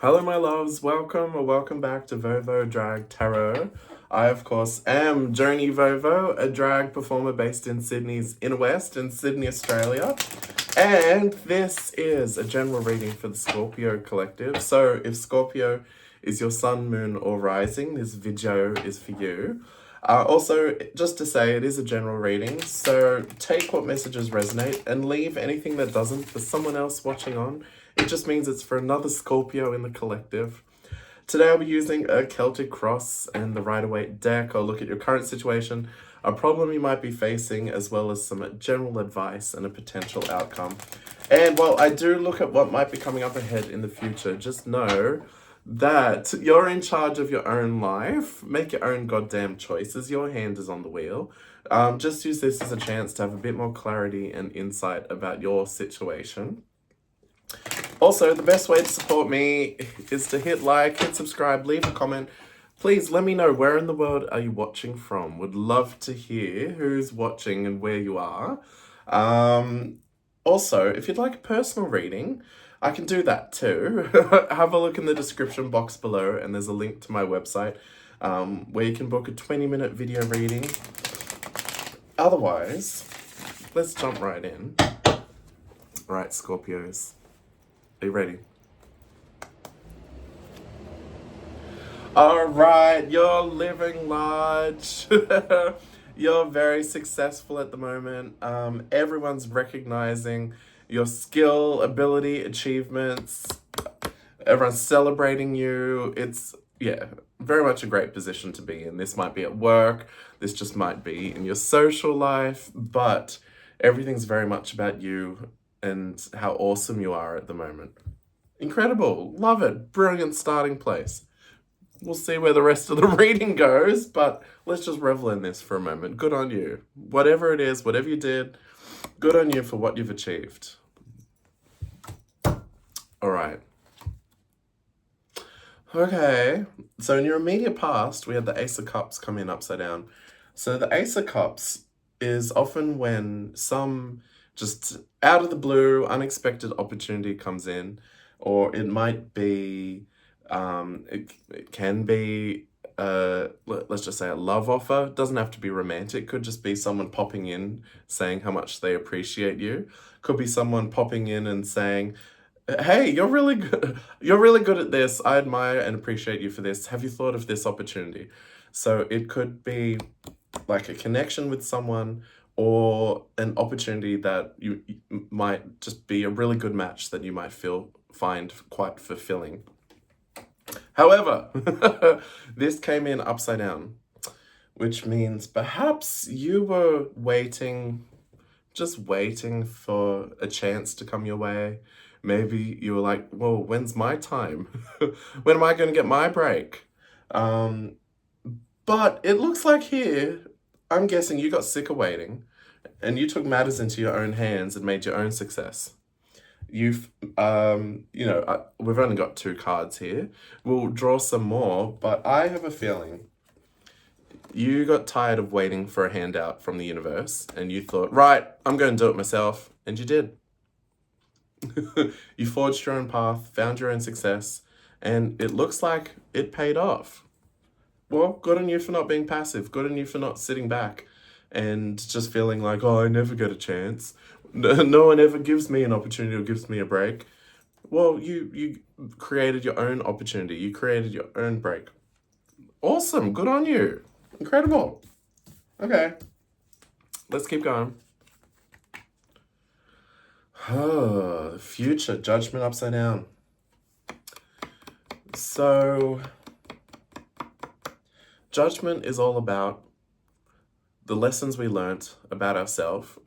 Hello, my loves. Welcome or welcome back to Vovo Drag Tarot. I, of course, am Joni Vovo, a drag performer based in Sydney's Inner West in Sydney, Australia. And this is a general reading for the Scorpio collective. So if Scorpio is your sun, moon, or rising, this video is for you. Also, just to say, it is a general reading, so take what messages resonate and leave anything that doesn't for someone else watching on. It just means it's for another Scorpio in the collective. Today I'll be using a Celtic Cross and the Rider-Waite deck. I'll look at your current situation, a problem you might be facing, as well as some general advice and a potential outcome. And while I do look at what might be coming up ahead in the future, just know that you're in charge of your own life. Make your own goddamn choices. Your hand is on the wheel. Just use this as a chance to have a bit more clarity and insight about your situation. Also, the best way to support me is to hit like, hit subscribe, leave a comment. Please let me know where in the world are you watching from. Would love to hear who's watching and where you are. Also, if you'd like a personal reading, I can do that too. Have a look in the description box below and there's a link to my website where you can book a 20-minute video reading. Otherwise, let's jump right in. Right, Scorpios. Are you ready? All right, you're living large. You're very successful at the moment. Everyone's recognizing your skill, ability, achievements. Everyone's celebrating you. It's, yeah, very much a great position to be in. This might be at work. This just might be in your social life. But everything's very much about you and how awesome you are at the moment. Incredible. Love it. Brilliant starting place. We'll see where the rest of the reading goes, but let's just revel in this for a moment. Good on you. Whatever it is, whatever you did, good on you for what you've achieved. All right. Okay, so in your immediate past, we had the Ace of Cups come in upside down. So the Ace of Cups is often when some just out of the blue, unexpected opportunity comes in, or it might be, it can be, let's just say a love offer. It doesn't have to be romantic. Could just be someone popping in saying how much they appreciate you. Could be someone popping in and saying, hey, you're really good. You're really good at this. I admire and appreciate you for this. Have you thought of this opportunity? So it could be like a connection with someone or an opportunity that you might just be a really good match that you might find quite fulfilling. However, this came in upside down, which means perhaps you were waiting, just waiting for a chance to come your way. Maybe you were like, whoa, when's my time? When am I going to get my break? But it looks like here, I'm guessing you got sick of waiting and you took matters into your own hands and made your own success. We've only got 2 cards here. We'll draw some more, but I have a feeling you got tired of waiting for a handout from the universe and you thought, right, I'm going to do it myself. And you did. You forged your own path, found your own success, and it looks like it paid off. Well, good on you for not being passive. Good on you for not sitting back and just feeling like, oh, I never get a chance. No one ever gives me an opportunity or gives me a break. Well, you created your own opportunity. You created your own break. Awesome. Good on you. Incredible. Okay. Let's keep going. Oh, the future. Judgment upside down. So, judgment is all about the lessons we learnt about ourselves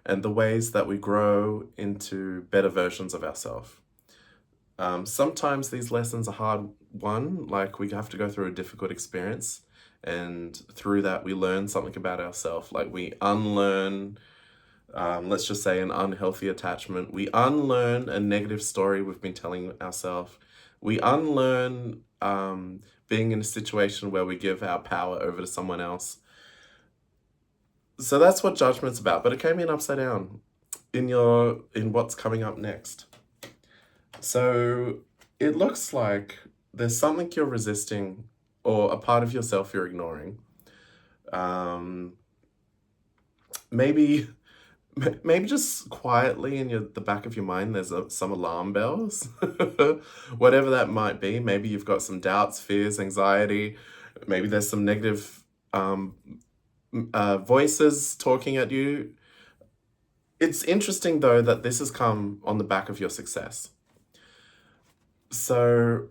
and the ways that we grow into better versions of ourselves. Sometimes these lessons are hard won, like we have to go through a difficult experience, and through that we learn something about ourselves, like we unlearn, let's just say, an unhealthy attachment. We unlearn a negative story we've been telling ourselves. We unlearn being in a situation where we give our power over to someone else. So that's what judgment's about, but it came in upside down in what's coming up next. So it looks like there's something you're resisting or a part of yourself you're ignoring. Um, maybe maybe just quietly in the back of your mind, there's some alarm bells, whatever that might be. Maybe you've got some doubts, fears, anxiety. Maybe there's some negative um, voices talking at you. It's interesting though that this has come on the back of your success. So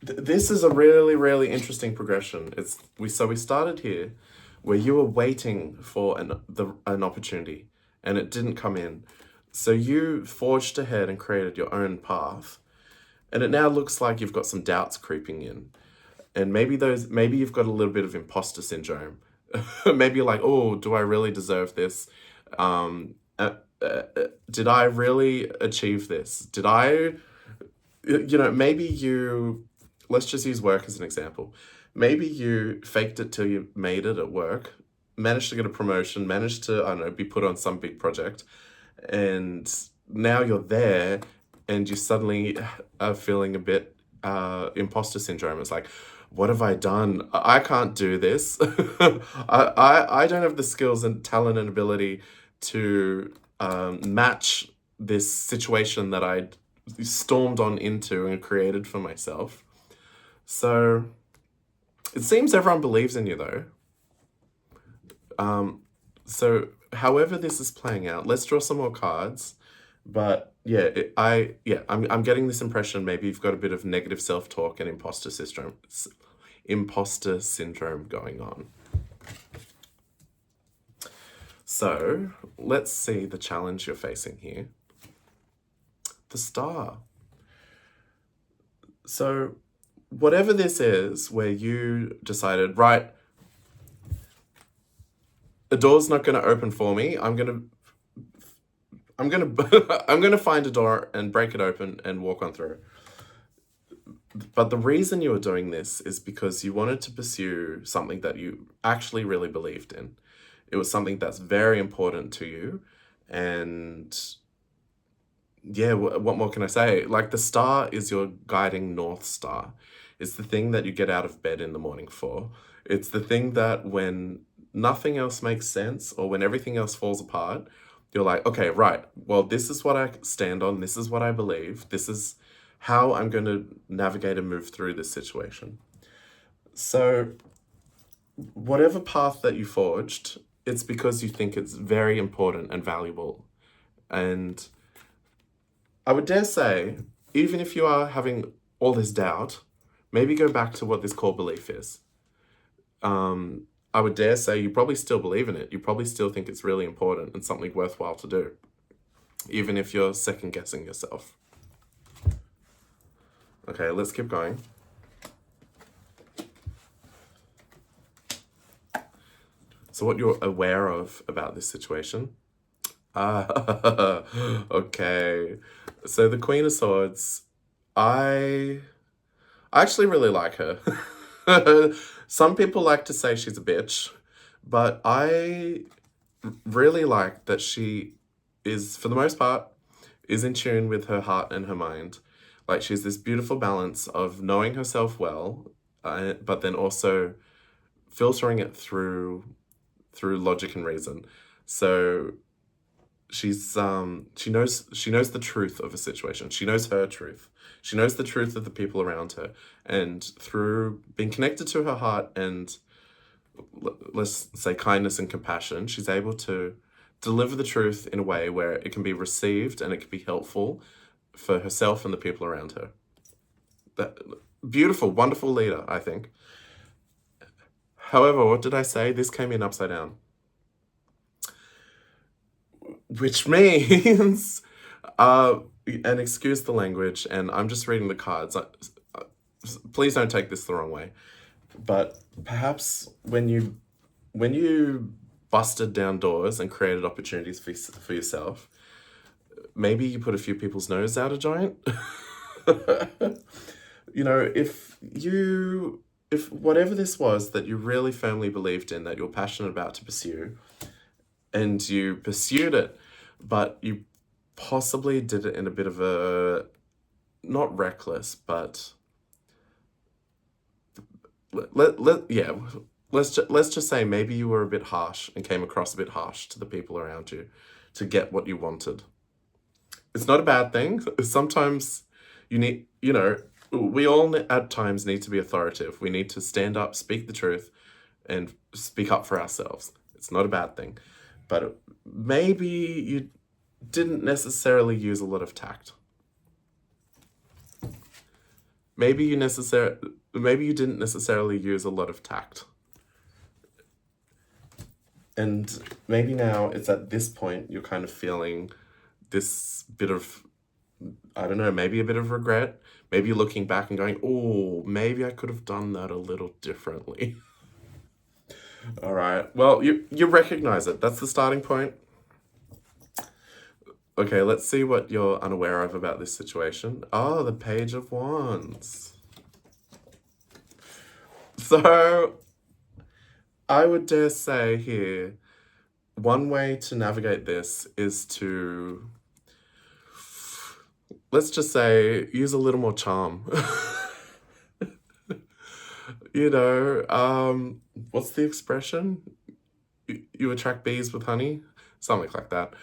this is a really, really interesting progression. We started here where you were waiting for an opportunity and it didn't come in. So you forged ahead and created your own path. And it now looks like you've got some doubts creeping in. And maybe you've got a little bit of imposter syndrome. Maybe you're like, oh, do I really deserve this? Did I really achieve this? Did I, maybe let's just use work as an example. Maybe you faked it till you made it at work, managed to get a promotion, managed to, I don't know, be put on some big project, and now you're there and you suddenly are feeling a bit imposter syndrome. It's like, what have I done? I can't do this. I don't have the skills and talent and ability to match this situation that I stormed on into and created for myself. So it seems everyone believes in you though. So however this is playing out, let's draw some more cards. But yeah, I'm getting this impression maybe you've got a bit of negative self-talk and imposter syndrome going on. So let's see the challenge you're facing here. The Star. So whatever this is, where you decided, right, the door's not going to open for me. I'm gonna I'm gonna find a door and break it open and walk on through. But the reason you were doing this is because you wanted to pursue something that you actually really believed in. It was something that's very important to you. And yeah, what more can I say? Like, the star is your guiding North Star. It's the thing that you get out of bed in the morning for. It's the thing that when nothing else makes sense or when everything else falls apart, you're like, okay, right, well, this is what I stand on. This is what I believe. This is how I'm going to navigate and move through this situation. So whatever path that you forged, it's because you think it's very important and valuable. And I would dare say, even if you are having all this doubt, maybe go back to what this core belief is. I would dare say you probably still believe in it. You probably still think it's really important and something worthwhile to do, even if you're second guessing yourself. Okay, let's keep going. So what you're aware of about this situation. Okay. So the Queen of Swords, I actually really like her. Some people like to say she's a bitch, but I really like that she is, for the most part, is in tune with her heart and her mind. Like, she's this beautiful balance of knowing herself well, but then also filtering it through logic and reason. So she's she knows the truth of a situation. She knows her truth. She knows the truth of the people around her, and through being connected to her heart and let's say kindness and compassion, she's able to deliver the truth in a way where it can be received and it can be helpful for herself and the people around her. That beautiful, wonderful leader, I think. However, what did I say? This came in upside down. Which means, and excuse the language, and I'm just reading the cards. Please don't take this the wrong way. But perhaps when you busted down doors and created opportunities for yourself, maybe you put a few people's nose out of joint. If whatever this was that you really firmly believed in, that you're passionate about to pursue, and you pursued it, but you possibly did it in a bit of a not reckless, but yeah, let's just say maybe you were a bit harsh and came across a bit harsh to the people around you to get what you wanted. It's not a bad thing. Sometimes you need, we all at times need to be authoritative. We need to stand up, speak the truth, and speak up for ourselves. It's not a bad thing. But maybe you didn't necessarily use a lot of tact. Maybe you didn't necessarily use a lot of tact. And maybe now it's at this point you're kind of feeling this bit of, I don't know, maybe a bit of regret. Maybe you're looking back and going, oh, maybe I could have done that a little differently. All right. Well, you recognize it. That's the starting point. Okay, let's see what you're unaware of about this situation. Oh, the Page of Wands. So, I would dare say here, one way to navigate this is to, let's just say, use a little more charm. What's the expression? You attract bees with honey? Something like that.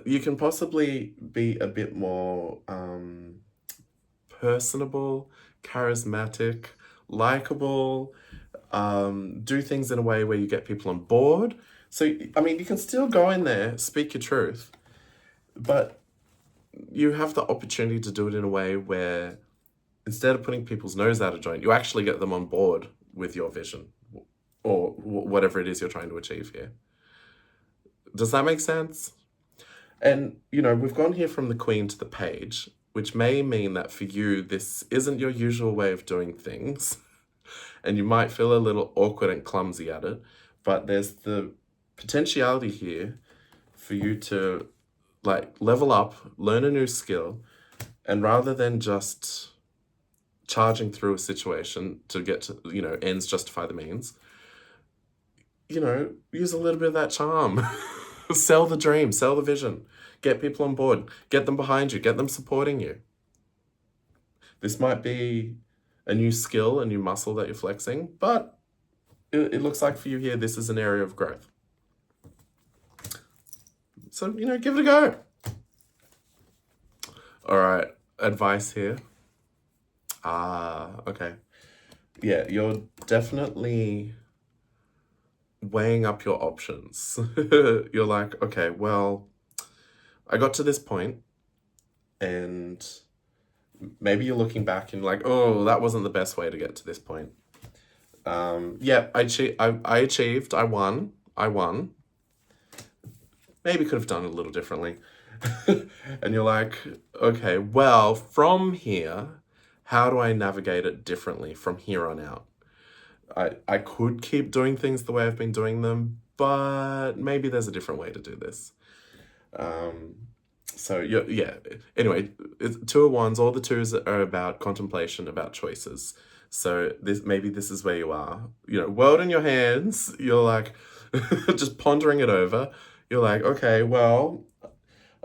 You can possibly be a bit more personable, charismatic, likable, do things in a way where you get people on board. So, I mean, you can still go in there, speak your truth, but you have the opportunity to do it in a way where instead of putting people's nose out of joint, you actually get them on board with your vision or whatever it is you're trying to achieve here. Does that make sense? And, we've gone here from the Queen to the Page, which may mean that for you, this isn't your usual way of doing things. And you might feel a little awkward and clumsy at it, but there's the potentiality here for you to level up, learn a new skill, and rather than just charging through a situation to get to, ends justify the means, use a little bit of that charm. Sell the dream, sell the vision, get people on board, get them behind you, get them supporting you. This might be a new skill, a new muscle that you're flexing, but it looks like for you here, this is an area of growth. So, give it a go. All right, advice here. Okay. Yeah, you're definitely weighing up your options. You're like, okay, well, I got to this point and maybe you're looking back and like, oh, that wasn't the best way to get to this point. Yeah, I achieved, I won. Maybe could have done it a little differently. And you're like, okay, well, from here, how do I navigate it differently from here on out? I could keep doing things the way I've been doing them, but maybe there's a different way to do this. So yeah. Anyway, it's Two of Wands. All the twos are about contemplation, about choices. So this is where you are. World in your hands. You're like just pondering it over. You're like, okay, well,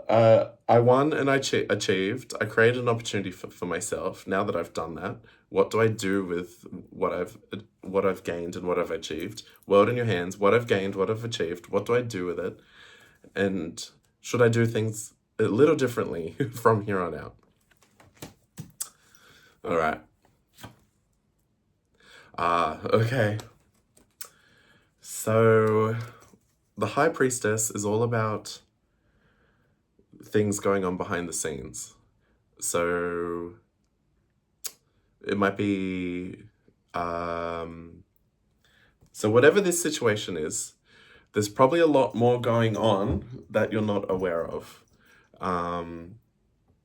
I won and I achieved. I created an opportunity for myself. Now that I've done that, what do I do with what I've gained and what I've achieved? World in your hands. What I've gained, what I've achieved. What do I do with it? And should I do things a little differently from here on out? All right. Okay. So the High Priestess is all about things going on behind the scenes. So it might be, so whatever this situation is, there's probably a lot more going on that you're not aware of.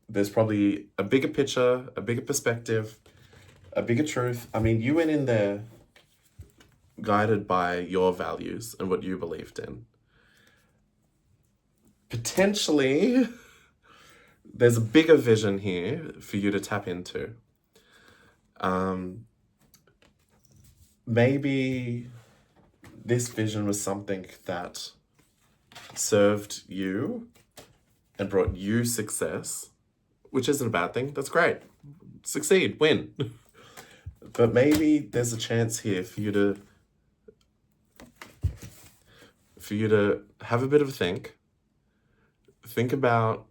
There's probably a bigger picture, a bigger perspective, a bigger truth. I mean, you went in there guided by your values and what you believed in. Potentially, there's a bigger vision here for you to tap into. Maybe this vision was something that served you and brought you success, which isn't a bad thing. That's great. Succeed, win. But maybe there's a chance here for you to have a bit of a think about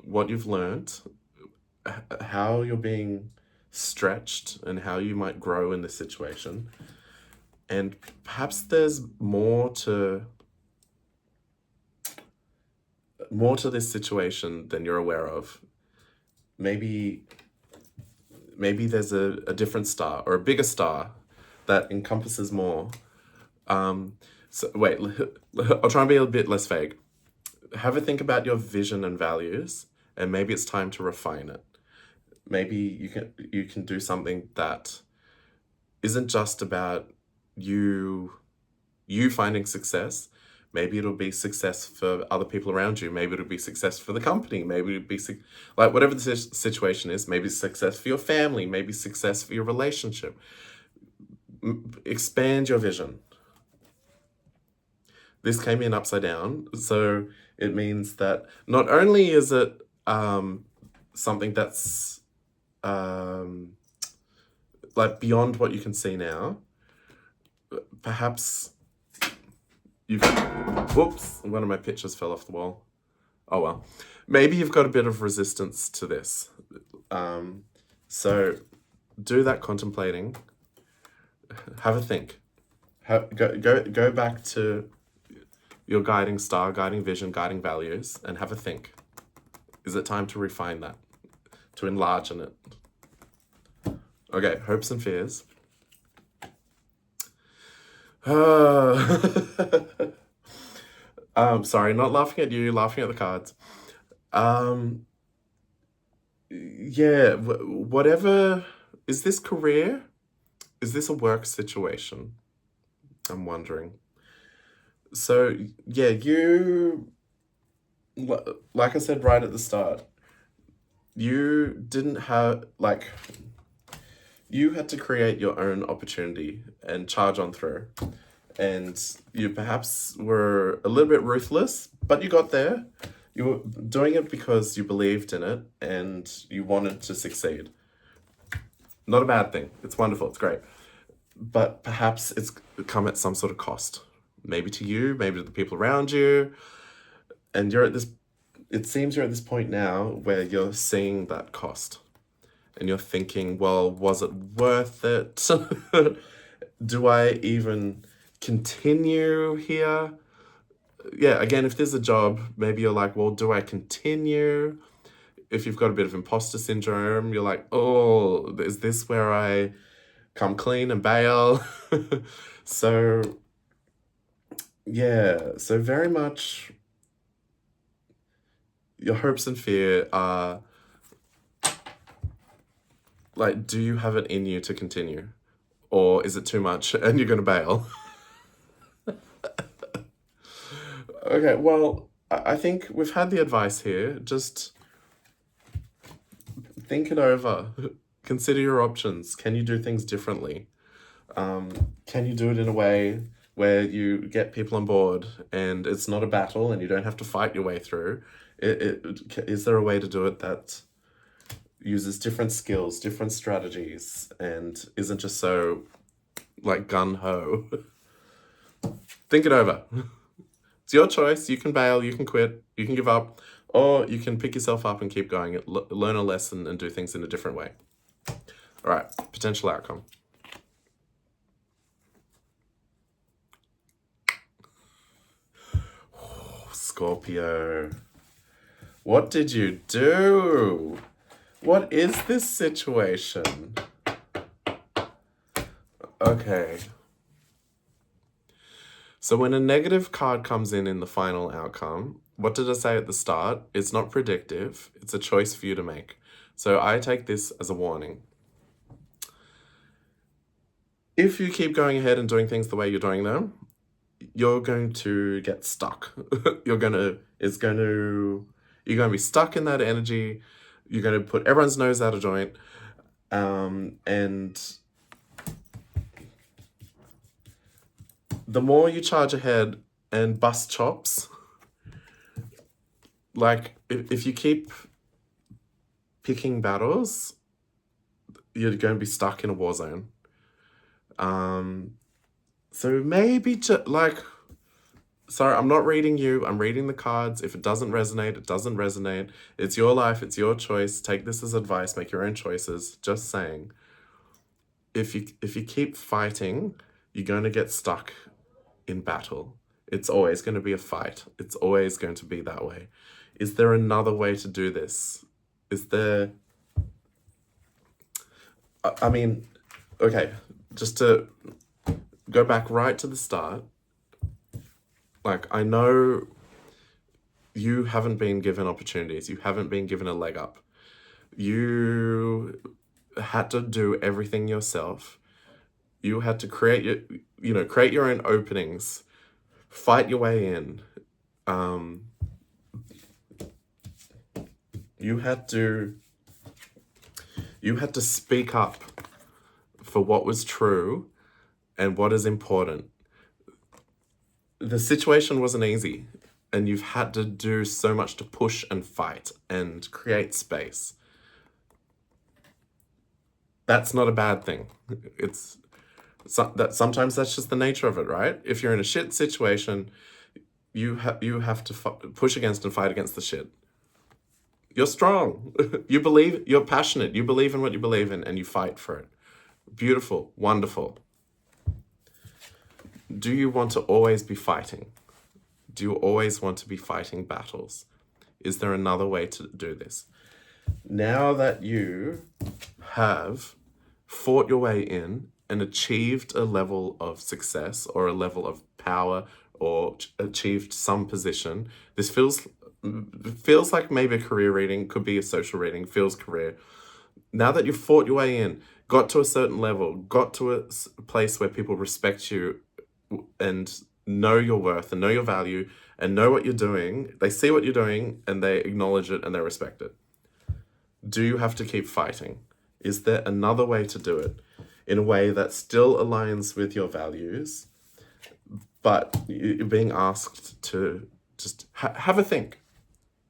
what you've learned, how you're being stretched, and how you might grow in this situation. And perhaps there's more to this situation than you're aware of. Maybe there's a different star or a bigger star that encompasses more. So wait, I'll try and be a bit less vague. Have a think about your vision and values, and maybe it's time to refine it. Maybe you can do something that isn't just about you finding success. Maybe it'll be success for other people around you. Maybe it'll be success for the company. Maybe it'll be like whatever the situation is. Maybe success for your family. Maybe success for your relationship. Expand your vision. This came in upside down, so it means that not only is it something that's like beyond what you can see now, perhaps whoops, one of my pictures fell off the wall. Oh well. Maybe you've got a bit of resistance to this. So do that contemplating. Have a think. Go back to your guiding star, guiding vision, guiding values, and have a think. Is it time to refine that? To enlarge in it? Okay, hopes and fears. Sorry, not laughing at you, laughing at the cards. Yeah, whatever. Is this career? Is this a work situation? I'm wondering. So, yeah, like I said right at the start, you didn't have, like, you had to create your own opportunity and charge on through. And you perhaps were a little bit ruthless, but you got there. You were doing it because you believed in it and you wanted to succeed. Not a bad thing. It's wonderful. It's great. But perhaps it's come at some sort of cost. Maybe to you, maybe to the people around you. And it seems you're at this point now where you're seeing that cost. And you're thinking, well, was it worth it? Do I even continue here? Yeah, again, if there's a job, maybe you're like, well, do I continue? If you've got a bit of imposter syndrome, you're like, oh, is this where I come clean and bail? So, yeah, so very much your hopes and fear are like, do you have it in you to continue? Or is it too much and you're going to bail? Okay, well, I think we've had the advice here. Just think it over. Consider your options. Can you do things differently? Can you do it in a way where you get people on board and it's not a battle and you don't have to fight your way through? Is there a way to do it that uses different skills, different strategies, and isn't just so like gun-ho? Think it over. It's your choice. You can bail, you can quit, you can give up, or you can pick yourself up and keep going, learn a lesson and do things in a different way. All right, potential outcome. Scorpio. What did you do? What is this situation? Okay. So when a negative card comes in the final outcome, what did I say at the start? It's not predictive. It's a choice for you to make. So I take this as a warning. If you keep going ahead and doing things the way you're doing them, you're going to get stuck. You're going to be stuck in that energy. You're going to put everyone's nose out of joint. And the more you charge ahead and bust chops, like if you keep picking battles, you're going to be stuck in a war zone. So maybe like, sorry, I'm not reading you. I'm reading the cards. If it doesn't resonate, it doesn't resonate. It's your life. It's your choice. Take this as advice. Make your own choices. Just saying. If you keep fighting, you're going to get stuck in battle. It's always going to be a fight. It's always going to be that way. Is there another way to do this? Is there... I mean, okay, just to go back right to the start, like, I know you haven't been given opportunities. You haven't been given a leg up. You had to do everything yourself. You had to create your own openings, fight your way in. You had to speak up for what was true and what is important. The situation wasn't easy, and you've had to do so much to push and fight and create space. That's not a bad thing. Sometimes that's just the nature of it, right? If you're in a shit situation, you have to push against and fight against the shit. You're strong. You're passionate. You believe in what you believe in, and you fight for it. Beautiful, wonderful. Do you want to always be fighting? Do you always want to be fighting battles? Is there another way to do this? Now that you have fought your way in and achieved a level of success or a level of power or achieved some position, this feels like maybe a career reading, could be a social reading, feels career. Now that you've fought your way in, got to a certain level, got to a place where people respect you and know your worth and know your value and know what you're doing, they see what you're doing and they acknowledge it and they respect it. Do you have to keep fighting? Is there another way to do it in a way that still aligns with your values, but you're being asked to just have a think?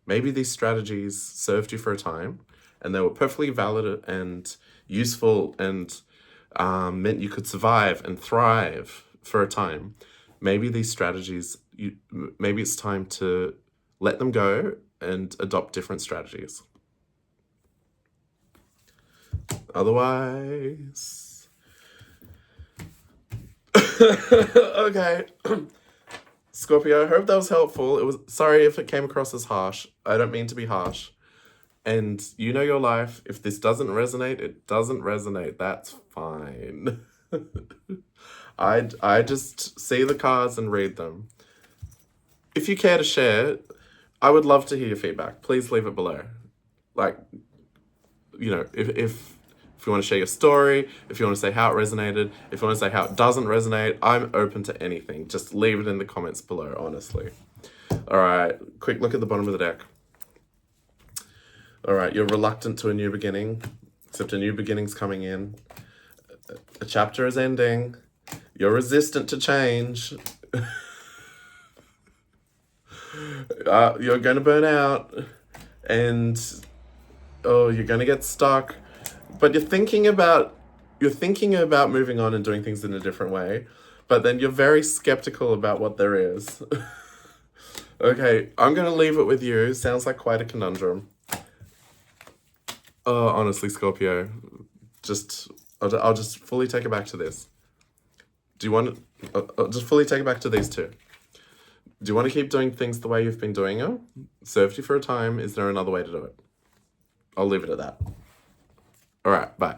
Maybe these strategies served you for a time and they were perfectly valid and useful and meant you could survive and thrive for a time. Maybe these strategies, maybe it's time to let them go and adopt different strategies. Otherwise... Okay. Scorpio, I hope that was helpful. Sorry if it came across as harsh. I don't mean to be harsh. And you know your life. If this doesn't resonate, it doesn't resonate. That's fine. I just see the cards and read them. If you care to share, I would love to hear your feedback. Please leave it below. Like, if you want to share your story, if you want to say how it resonated, if you want to say how it doesn't resonate, I'm open to anything. Just leave it in the comments below, honestly. All right, quick look at the bottom of the deck. All right, you're reluctant to a new beginning, except a new beginning's coming in. A chapter is ending. You're resistant to change. You're going to burn out. And, you're going to get stuck. But you're thinking about moving on and doing things in a different way. But then you're very skeptical about what there is. Okay, I'm going to leave it with you. Sounds like quite a conundrum. Oh, honestly, Scorpio, I'll just fully take it back to this. Do you want to... I'll just fully take it back to these two. Do you want to keep doing things the way you've been doing them? Served you for a time. Is there another way to do it? I'll leave it at that. All right, bye.